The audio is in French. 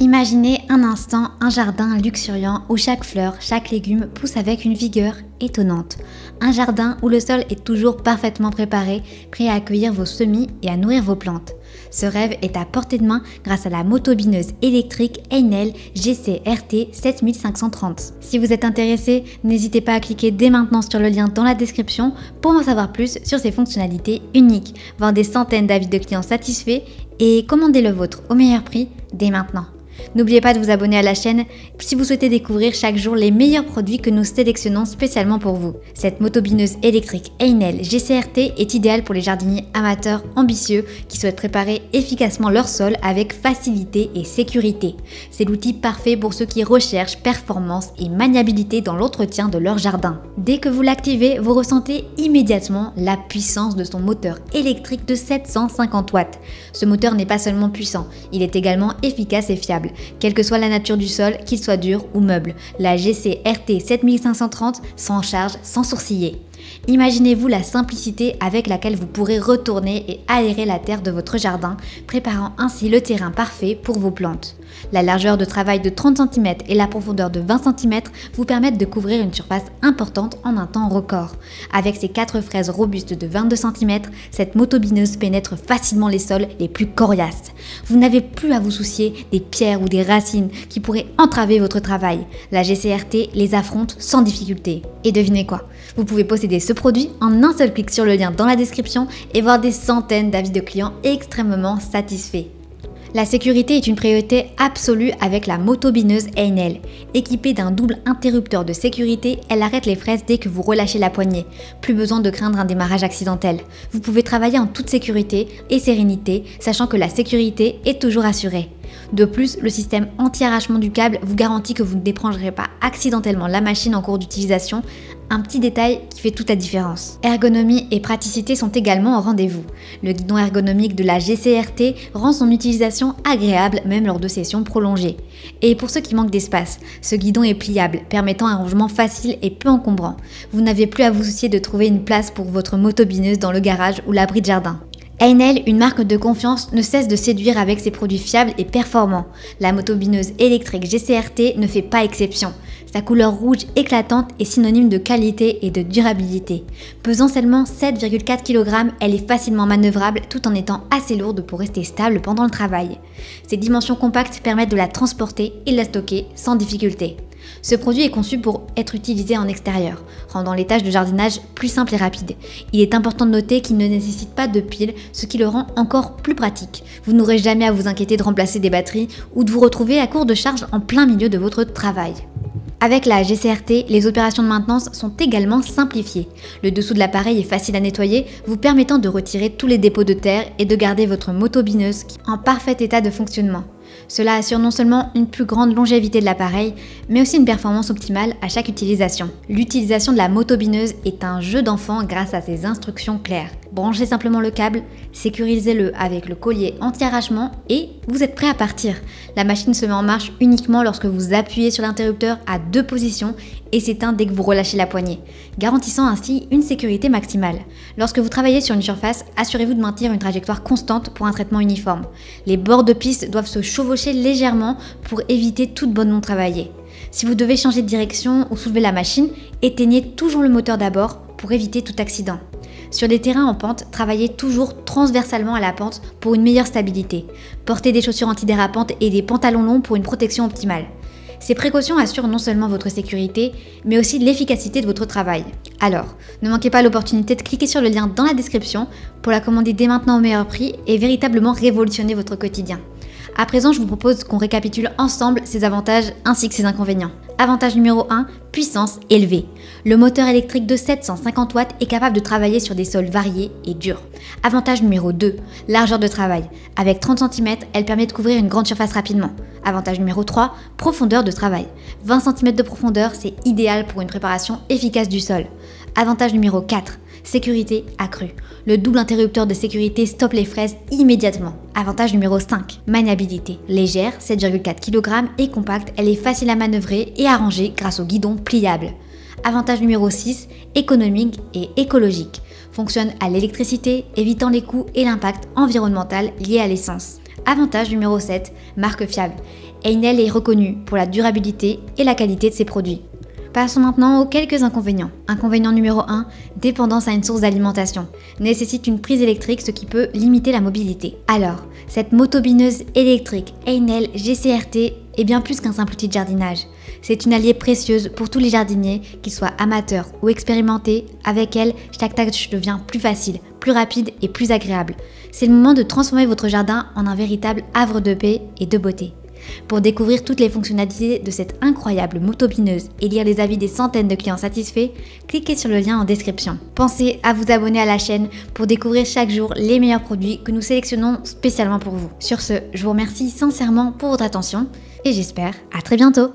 Imaginez un instant un jardin luxuriant où chaque fleur, chaque légume pousse avec une vigueur étonnante. Un jardin où le sol est toujours parfaitement préparé, prêt à accueillir vos semis et à nourrir vos plantes. Ce rêve est à portée de main grâce à la motobineuse électrique Heinel GCRT 7530. Si vous êtes intéressé, n'hésitez pas à cliquer dès maintenant sur le lien dans la description pour en savoir plus sur ses fonctionnalités uniques, voir des centaines d'avis de clients satisfaits et commander le vôtre au meilleur prix dès maintenant. N'oubliez pas de vous abonner à la chaîne si vous souhaitez découvrir chaque jour les meilleurs produits que nous sélectionnons spécialement pour vous. Cette motobineuse électrique Heinel GCRT est idéale pour les jardiniers amateurs ambitieux qui souhaitent préparer efficacement leur sol avec facilité et sécurité. C'est l'outil parfait pour ceux qui recherchent performance et maniabilité dans l'entretien de leur jardin. Dès que vous l'activez, vous ressentez immédiatement la puissance de son moteur électrique de 750 watts. Ce moteur n'est pas seulement puissant, il est également efficace et fiable. Quelle que soit la nature du sol, qu'il soit dur ou meuble, la GCRT 7530 s'en charge sans sourciller. Imaginez-vous la simplicité avec laquelle vous pourrez retourner et aérer la terre de votre jardin, préparant ainsi le terrain parfait pour vos plantes. La largeur de travail de 30 cm et la profondeur de 20 cm vous permettent de couvrir une surface importante en un temps record. Avec ses 4 fraises robustes de 22 cm, cette motobineuse pénètre facilement les sols les plus coriaces. Vous n'avez plus à vous soucier des pierres ou des racines qui pourraient entraver votre travail. La GCRT les affronte sans difficulté. Et devinez quoi ? Vous pouvez posséder ce produit en un seul clic sur le lien dans la description et voir des centaines d'avis de clients extrêmement satisfaits. La sécurité est une priorité absolue avec la motobineuse Heinel. Équipée d'un double interrupteur de sécurité, elle arrête les fraises dès que vous relâchez la poignée. Plus besoin de craindre un démarrage accidentel. Vous pouvez travailler en toute sécurité et sérénité, sachant que la sécurité est toujours assurée. De plus, le système anti-arrachement du câble vous garantit que vous ne débrancherez pas accidentellement la machine en cours d'utilisation, un petit détail qui fait toute la différence. Ergonomie et praticité sont également au rendez-vous. Le guidon ergonomique de la GCRT rend son utilisation agréable même lors de sessions prolongées. Et pour ceux qui manquent d'espace, ce guidon est pliable, permettant un rangement facile et peu encombrant. Vous n'avez plus à vous soucier de trouver une place pour votre motobineuse dans le garage ou l'abri de jardin. Heinel, une marque de confiance, ne cesse de séduire avec ses produits fiables et performants. La motobineuse électrique GCRT ne fait pas exception. Sa couleur rouge éclatante est synonyme de qualité et de durabilité. Pesant seulement 7,4 kg, elle est facilement manœuvrable tout en étant assez lourde pour rester stable pendant le travail. Ses dimensions compactes permettent de la transporter et de la stocker sans difficulté. Ce produit est conçu pour être utilisé en extérieur, rendant les tâches de jardinage plus simples et rapides. Il est important de noter qu'il ne nécessite pas de pile, ce qui le rend encore plus pratique. Vous n'aurez jamais à vous inquiéter de remplacer des batteries ou de vous retrouver à court de charge en plein milieu de votre travail. Avec la GCRT, les opérations de maintenance sont également simplifiées. Le dessous de l'appareil est facile à nettoyer, vous permettant de retirer tous les dépôts de terre et de garder votre motobineuse en parfait état de fonctionnement. Cela assure non seulement une plus grande longévité de l'appareil, mais aussi une performance optimale à chaque utilisation. L'utilisation de la motobineuse est un jeu d'enfant grâce à ses instructions claires. Branchez simplement le câble, sécurisez-le avec le collier anti-arrachement et vous êtes prêt à partir. La machine se met en marche uniquement lorsque vous appuyez sur l'interrupteur à 2 positions et s'éteint dès que vous relâchez la poignée, garantissant ainsi une sécurité maximale. Lorsque vous travaillez sur une surface, assurez-vous de maintenir une trajectoire constante pour un traitement uniforme. Les bords de piste doivent se chevaucher légèrement pour éviter toute bonne non travaillée. Si vous devez changer de direction ou soulever la machine, éteignez toujours le moteur d'abord pour éviter tout accident. Sur des terrains en pente, travaillez toujours transversalement à la pente pour une meilleure stabilité. Portez des chaussures antidérapantes et des pantalons longs pour une protection optimale. Ces précautions assurent non seulement votre sécurité, mais aussi l'efficacité de votre travail. Alors, ne manquez pas l'opportunité de cliquer sur le lien dans la description pour la commander dès maintenant au meilleur prix et véritablement révolutionner votre quotidien. À présent, je vous propose qu'on récapitule ensemble ses avantages ainsi que ses inconvénients. Avantage numéro 1, puissance élevée. Le moteur électrique de 750 watts est capable de travailler sur des sols variés et durs. Avantage numéro 2, largeur de travail. Avec 30 cm, elle permet de couvrir une grande surface rapidement. Avantage numéro 3, profondeur de travail. 20 cm de profondeur, c'est idéal pour une préparation efficace du sol. Avantage numéro 4, sécurité accrue. Le double interrupteur de sécurité stoppe les fraises immédiatement. Avantage numéro 5, maniabilité. Légère, 7,4 kg et compacte, elle est facile à manœuvrer et à ranger grâce au guidon pliable. Avantage numéro 6, économique et écologique. Fonctionne à l'électricité, évitant les coûts et l'impact environnemental lié à l'essence. Avantage numéro 7, marque fiable. Heinel est reconnu pour la durabilité et la qualité de ses produits. Passons maintenant aux quelques inconvénients. Inconvénient numéro 1, dépendance à une source d'alimentation. Nécessite une prise électrique, ce qui peut limiter la mobilité. Alors, cette motobineuse électrique Heinel GCRT est bien plus qu'un simple outil de jardinage. C'est une alliée précieuse pour tous les jardiniers, qu'ils soient amateurs ou expérimentés. Avec elle, chaque tâche devient plus facile, plus rapide et plus agréable. C'est le moment de transformer votre jardin en un véritable havre de paix et de beauté. Pour découvrir toutes les fonctionnalités de cette incroyable motobineuse et lire les avis des centaines de clients satisfaits, cliquez sur le lien en description. Pensez à vous abonner à la chaîne pour découvrir chaque jour les meilleurs produits que nous sélectionnons spécialement pour vous. Sur ce, je vous remercie sincèrement pour votre attention et j'espère à très bientôt.